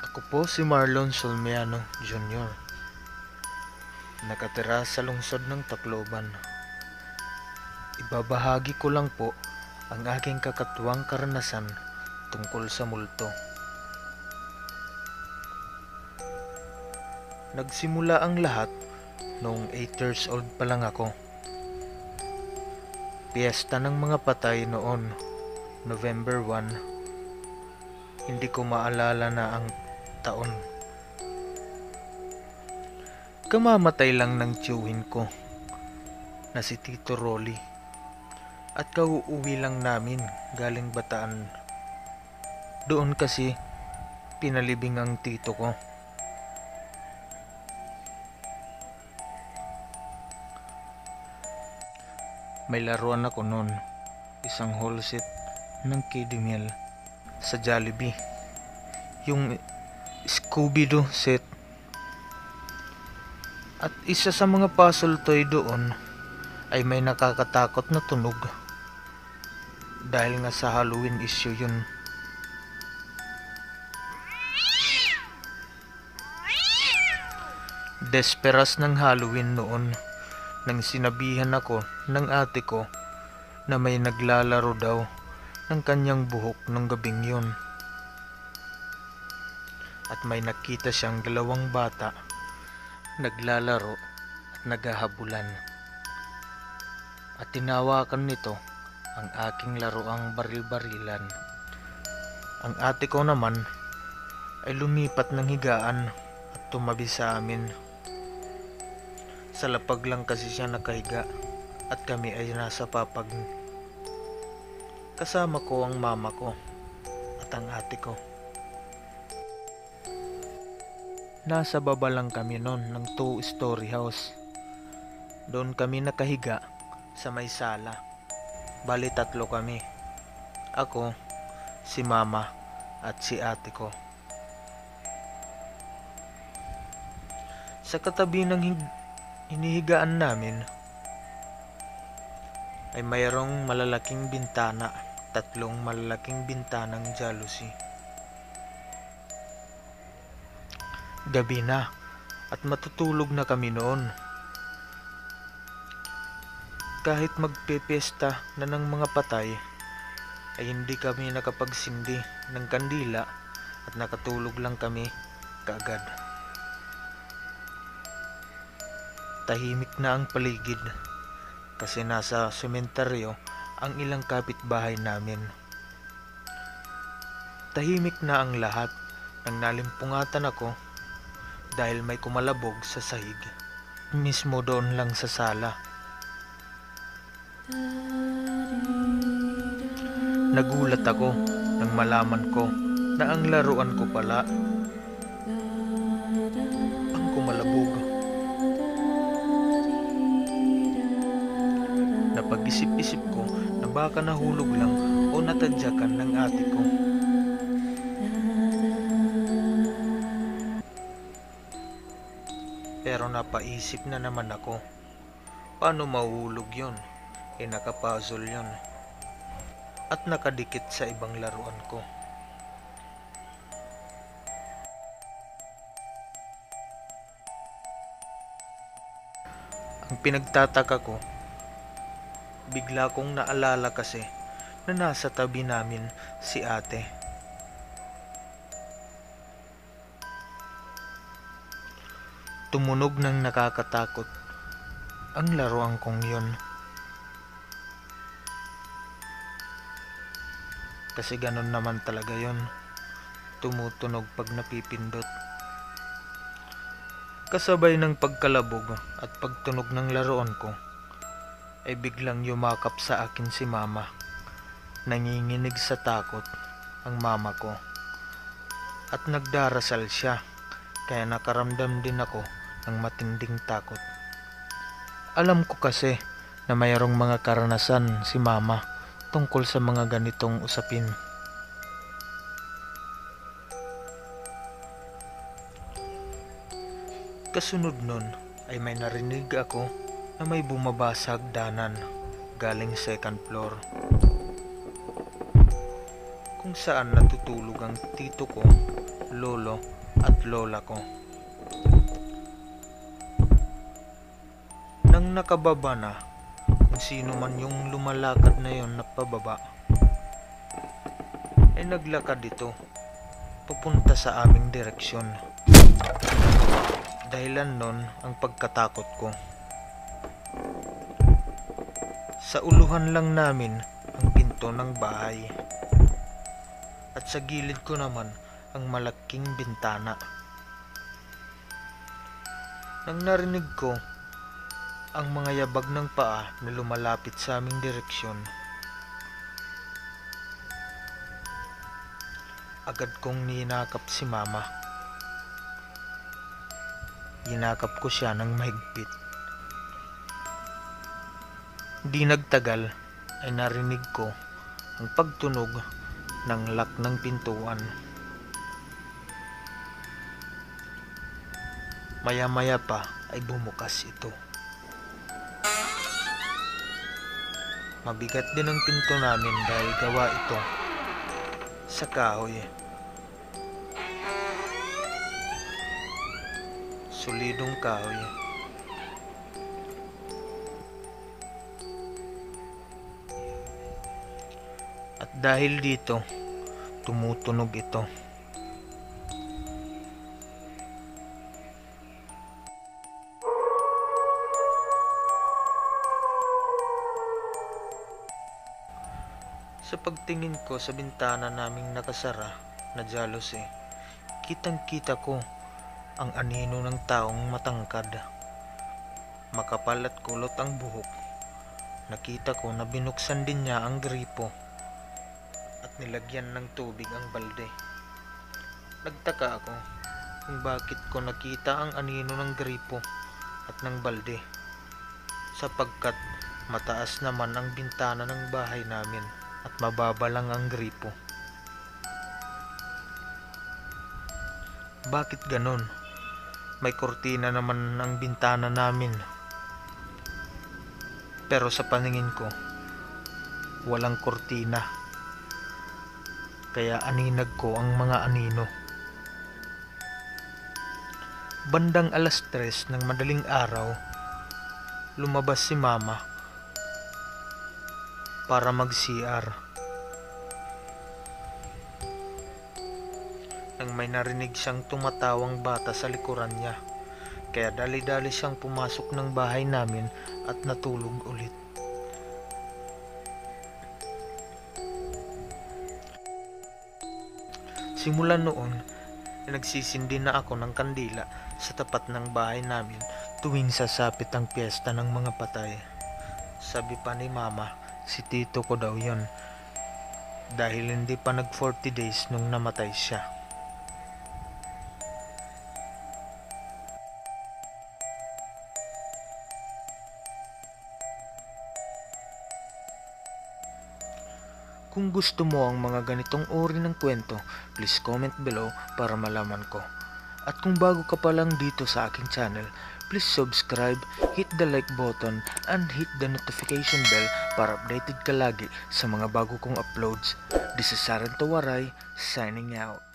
Ako po si Marlon Solmiano Jr. Nakatira sa lungsod ng Tacloban. Ibabahagi ko lang po ang aking kakatuwang karanasan tungkol sa multo. Nagsimula ang lahat noong 8 years old pa lang ako. Piyesta ng mga patay noon, November 1. Hindi ko maalala na ang taon. Kamamatay lang ng tiyuhin ko na si Tito Rolly at kauuwi lang namin galing Bataan. Doon kasi pinalibing ang tito ko. May laruan ako noon, isang whole set ng Kiddie Meal sa Jollibee, yung Scooby-Doo set. At isa sa mga puzzle toy doon ay may nakakatakot na tunog. Dahil nga sa Halloween issue yun. Desperas ng Halloween noon nang sinabihan ako ng ate ko na may naglalaro daw ng kanyang buhok ng gabing yun. At may nakita siyang dalawang bata naglalaro at naghahabulan. At tinawakan nito ang aking laruang baril-barilan. Ang ate ko naman ay lumipat ng higaan at tumabi sa amin. Sa lapag lang kasi siya nakahiga at kami ay nasa papag. Kasama ko ang mama ko at ang ate ko. Nasa baba lang kami noon ng 2-story house. Doon kami nakahiga sa may sala. Bali 3 kami. Ako, si mama at si ate ko. Sa katabi ng inihigaan namin ay mayroong malalaking bintana, 3 malalaking bintanang jalousie. Gabi na at matutulog na kami noon. Kahit magpepesta na ng mga patay ay hindi kami nakapagsindi ng kandila at nakatulog lang kami kaagad. Tahimik na ang paligid kasi nasa sementeryo ang ilang kapitbahay namin. Tahimik na ang lahat nang nalimpungatan ako dahil may kumalabog sa sahig mismo doon lang sa sala. Nagulat ako nang malaman ko na ang laruan ko pala ang kumalabog. Napag-isip-isip ko na baka nahulog lang o natadyakan ng ate ko. Pero napaisip na naman ako, paano mahulog yun? Nakapuzzle yun. At nakadikit sa ibang laruan ko. Ang pinagtataka ko, bigla kong naalala kasi na nasa tabi namin si ate. Tumunog ng nakakatakot ang laruan kong yun. Kasi ganun naman talaga yun. Tumutunog pag napipindot. Kasabay ng pagkalabog at pagtunog ng laruan ko, ay biglang yumakap sa akin si mama. Nanginginig sa takot ang mama ko. At nagdarasal siya, kaya nakaramdam din ako ng matinding takot. Alam ko kasi na mayroong mga karanasan si mama tungkol sa mga ganitong usapin. Kasunod nun ay may narinig ako na may bumaba sa hagdanan galing 2nd floor, kung saan natutulog ang tito ko, lolo at lola ko. Nang nakababa na, kung sino man yung lumalakad na yon na pababa, ay naglakad ito papunta sa aming direksyon. Dahilan nun ang pagkatakot ko. Sa uluhan lang namin ang pinto ng bahay at sa gilid ko naman ang malaking bintana. Nang narinig ko ang mga yabag ng paa na lumalapit sa aming direksyon, agad kong ninakap si mama. Hinakap ko siya ng mahigpit. Di nagtagal ay narinig ko ang pagtunog ng lock ng pintuan. Maya-maya pa ay bumukas ito. Mabigat din ang pinto namin dahil gawa ito sa kahoy. Solidong kahoy. At dahil dito, tumutunog ito. Sa pagtingin ko sa bintana naming nakasara na jalousie, kitang-kita ko ang anino ng taong matangkad. Makapal at kulot ang buhok. Nakita ko na binuksan din niya ang gripo at nilagyan ng tubig ang balde. Nagtaka ako kung bakit ko nakita ang anino ng gripo at ng balde, sapagkat mataas naman ang bintana ng bahay namin at mababa lang ang gripo. Bakit ganon? May kortina naman ang bintana namin. Pero sa paningin ko, walang kortina. Kaya aninag ko ang mga anino. Bandang 3:00 ng madaling araw, lumabas si mama para mag-CR. Nang may narinig siyang tumatawang bata sa likuran niya, kaya dali-dali siyang pumasok ng bahay namin at natulog ulit. Simula noon, nagsisindi na ako ng kandila sa tapat ng bahay namin tuwing sasapit ang piyesta ng mga patay. Sabi pa ni mama, si tito ko daw yon, dahil hindi pa nag 40 days nung namatay siya. Kung gusto mo ang mga ganitong uri ng kwento, please comment below para malaman ko. At kung bago ka pa lang dito sa aking channel, please subscribe, hit the like button, and hit the notification bell para updated ka lagi sa mga bago kong uploads. This is Saran Tawaray, signing out.